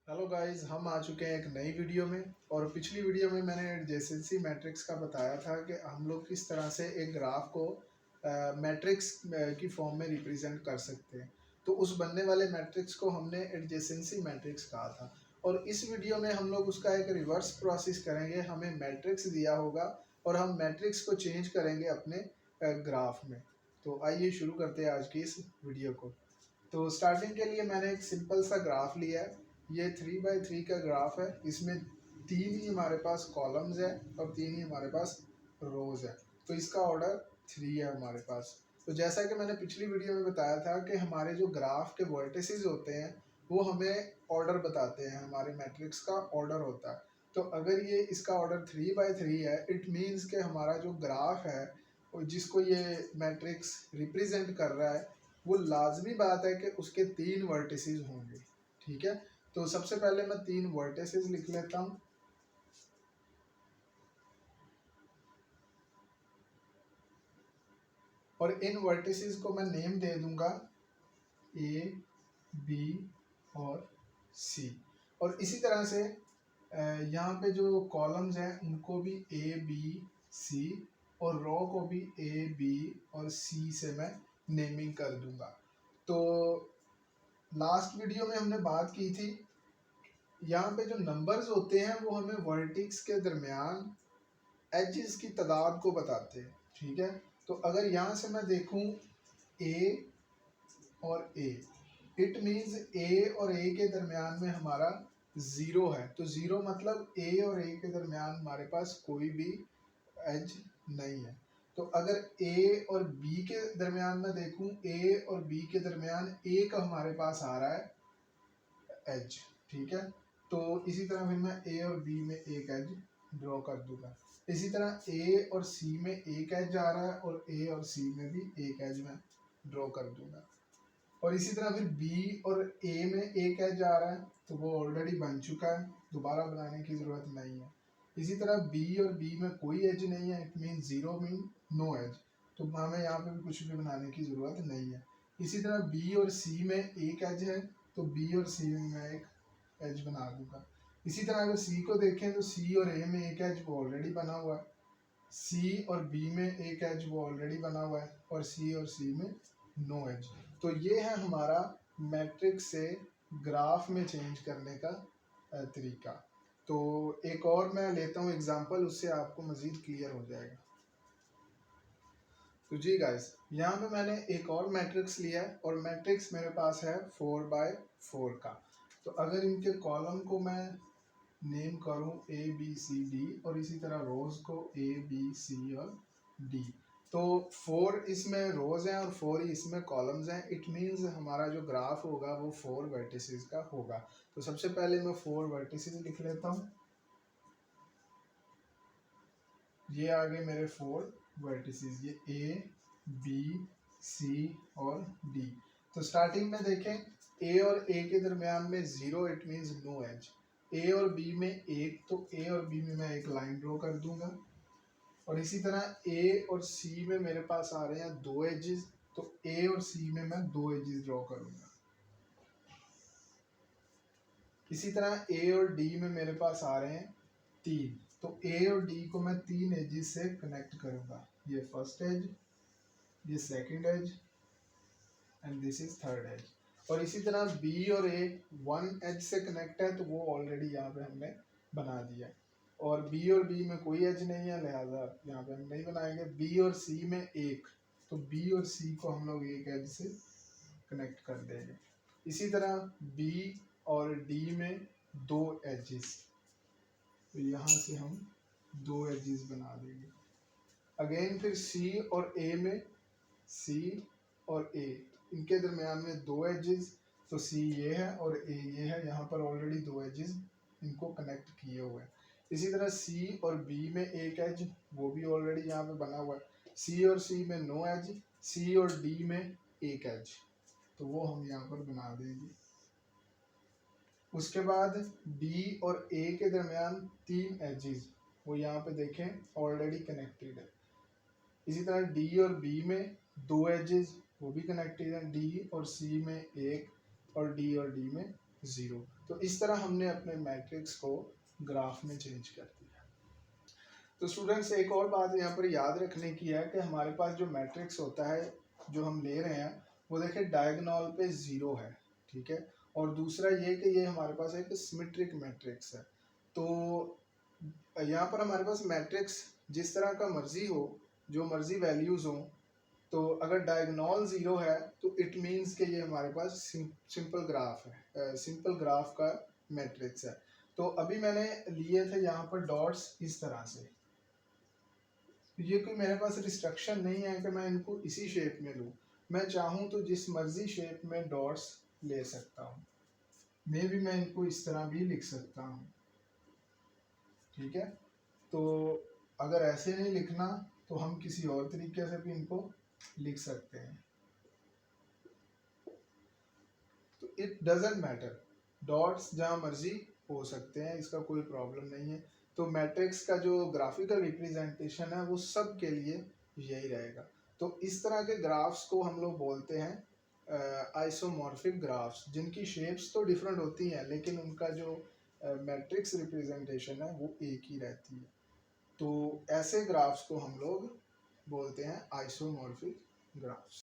Hello guys, हम आ चुके हैं एक नई वीडियो में। और पिछली वीडियो में मैंने एडजेसेंसी मैट्रिक्स का बताया था कि हम लोग किस तरह से एक ग्राफ को मैट्रिक्स की फॉर्म में रिप्रेजेंट कर सकते हैं। तो उस बनने वाले मैट्रिक्स को हमने एडजेसेंसी मैट्रिक्स कहा था। और इस वीडियो में हम लोग उसका एक रिवर्स प्रोसेस करेंगे। हमें मैट्रिक्स दिया होगा और हम मैट्रिक्स को चेंज करेंगे अपने ग्राफ में। तो आइए शुरू करते हैं आज की इस वीडियो को। तो स्टार्टिंग के लिए मैंने एक सिंपल सा ग्राफ लिया है। ये 3x3 का ग्राफ है। इसमें 3 ही हमारे पास कॉलम्स है और 3 ही हमारे पास रोज है। तो इसका ऑर्डर 3 है हमारे पास। तो जैसा कि मैंने पिछली वीडियो में बताया था कि हमारे जो ग्राफ के वर्टिसेस होते हैं वो हमें ऑर्डर बताते हैं, हमारे मैट्रिक्स का ऑर्डर होता है। तो अगर ये इसका ऑर्डर 3x3 है, इट मीन्स कि हमारा जो ग्राफ है और जिसको ये मैट्रिक्स रिप्रेजेंट कर रहा है वो लाजमी बात है कि उसके 3 वर्टिसेस होंगे। ठीक है, तो सबसे पहले मैं 3 वर्टिसेस लिख लेता हूं। और इन वर्टिसेस को मैं नेम दे दूंगा ए, बी और सी। और इसी तरह से यहाँ पे जो कॉलम्स हैं उनको भी ए, बी, सी और रो को भी ए, बी और सी से मैं नेमिंग कर दूंगा। तो लास्ट वीडियो में हमने बात की थी, यहाँ पे जो नंबर्स होते हैं वो हमें वर्टिक्स के दरमियान एजेस की तादाद को बताते हैं। ठीक है, तो अगर यहाँ से मैं देखूँ ए और ए, इट मीन्स ए और ए के दरमियान में हमारा ज़ीरो है। तो ज़ीरो मतलब ए और ए के दरमियान हमारे पास कोई भी एज नहीं है। तो अगर ए और बी के दरमियान में देखूँ, ए और बी के दरमियान एक हमारे पास आ रहा है एज। ठीक है, तो इसी तरह फिर मैं ए और बी में एक एज ड्रॉ कर दूंगा। इसी तरह ए और सी में एक एज आ रहा है और ए और सी में भी एक एज मैं ड्रॉ कर दूंगा। और इसी तरह फिर बी और ए में एक एज आ रहा है, तो वो ऑलरेडी बन चुका है, दोबारा बनाने की ज़रूरत नहीं है। इसी तरह बी और बी में कोई एज नहीं है, it mean zero mean no edge, तो हमें यहाँ पे भी कुछ भी बनाने की ज़रूरत नहीं है। इसी तरह बी और सी में एक एज है, तो बी और सी में मैं एक एज बना दूंगा। इसी तरह अगर सी को देखें तो सी और ए में एक एज वो ऑलरेडी बना हुआ है, सी और बी में एक एज वो ऑलरेडी बना हुआ है और सी में नो एज। तो ये है हमारा मैट्रिक्स से ग्राफ में चेंज करने का तरीका। तो एक और मैं लेता हूँ एग्जांपल, उससे आपको मज़ीद क्लियर हो जाएगा। तो जी गाइस, यहाँ पे मैंने एक और मैट्रिक्स लिया है और मैट्रिक्स मेरे पास है 4x4 का। तो अगर इनके कॉलम को मैं नेम करूँ ए, बी, सी, डी और इसी तरह रोज को ए, बी, सी और डी, तो 4 इसमें रोज हैं और 4 ही इसमें कॉलम्स हैं। इट मीन्स हमारा जो ग्राफ होगा वो 4 वर्टिसेस का होगा। तो सबसे पहले मैं 4 वर्टिसेस लिख लेता हूँ। ये आ गए मेरे 4 वर्टिसेस, ये ए, बी, सी और डी। तो स्टार्टिंग में देखें, ए और ए के दरमियान में zero, it means no as. A और बी में एक, तो ए और बी में मैं एक लाइन ड्रॉ कर दूंगा। और इसी तरह ए और सी में मेरे पास आ रहे हैं दो एजेस, तो ए और सी में मैं दो एजेस ड्रॉ करूंगा। इसी तरह ए और डी में मेरे पास आ रहे हैं तीन, तो ए और डी को मैं तीन एजेस से कनेक्ट करूंगा। ये फर्स्ट एज, ये second edge and this is third edge. और इसी तरह बी और ए वन एज से कनेक्ट है, तो वो ऑलरेडी यहाँ पे हमने बना दिया। और बी में कोई एज नहीं है, लिहाजा यहाँ पे हम नहीं बनाएंगे। बी और सी में एक, तो बी और सी को हम लोग एक एज से कनेक्ट कर देंगे। इसी तरह बी और डी में दो एजेस, तो यहाँ से हम दो एजेस बना देंगे। अगेन फिर सी और ए में, सी और ए इनके दरमियान में दो एजेस, तो सी ये है और ए ये है, यहाँ पर ऑलरेडी दो एजेस इनको कनेक्ट किए हुए हैं। इसी तरह सी और बी में एक एज, वो भी ऑलरेडी यहाँ पे बना हुआ है। सी और सी में नो एज, सी और डी में एक एज, तो वो हम यहाँ पर बना देंगे। उसके बाद बी और ए के दरमियान तीन एजेस, वो यहाँ पे देखें ऑलरेडी कनेक्टेड है। इसी तरह डी और बी में दो एजेस, वो भी कनेक्टेड हैं। डी और सी में एक और डी में ज़ीरो, तो इस तरह हमने अपने मैट्रिक्स को ग्राफ में चेंज कर दिया। तो स्टूडेंट्स एक और बात यहाँ पर याद रखने की है कि हमारे पास जो मैट्रिक्स होता है जो हम ले रहे हैं वो देखिए डायगोनल पे 0 है, ठीक है। और दूसरा ये कि ये हमारे पास एक सिमेट्रिक मैट्रिक्स है। तो यहाँ पर हमारे पास मैट्रिक्स जिस तरह का मर्जी हो, जो मर्जी वैल्यूज हो, तो अगर डायगोनल 0 है तो इट मीन्स कि ये हमारे पास सिंपल ग्राफ है, सिंपल ग्राफ का मैट्रिक्स है। तो अभी मैंने लिए थे यहाँ पर डॉट्स इस तरह से, ये कोई मेरे पास रिस्ट्रक्शन नहीं है कि मैं इनको इसी शेप में लूँ, मैं चाहूँ तो जिस मर्जी शेप में डॉट्स ले सकता हूँ, मे भी मैं इनको इस तरह भी लिख सकता हूँ, ठीक है। तो अगर ऐसे नहीं लिखना तो हम किसी और तरीके से भी इनको लिख सकते हैं। तो इट डजेंट मैटर, डॉट्स जहाँ मर्जी हो सकते हैं, इसका कोई प्रॉब्लम नहीं है। तो मैट्रिक्स का जो ग्राफिकल रिप्रेजेंटेशन है वो सब के लिए यही रहेगा। तो इस तरह के ग्राफ्स को हम लोग बोलते हैं आइसोमॉर्फिक ग्राफ्स, जिनकी शेप्स तो डिफरेंट होती हैं लेकिन उनका जो मैट्रिक्स रिप्रेजेंटेशन है वो एक ही रहती है। तो ऐसे ग्राफ्स को हम लोग बोलते हैं आइसोमॉर्फिक ग्राफ्स।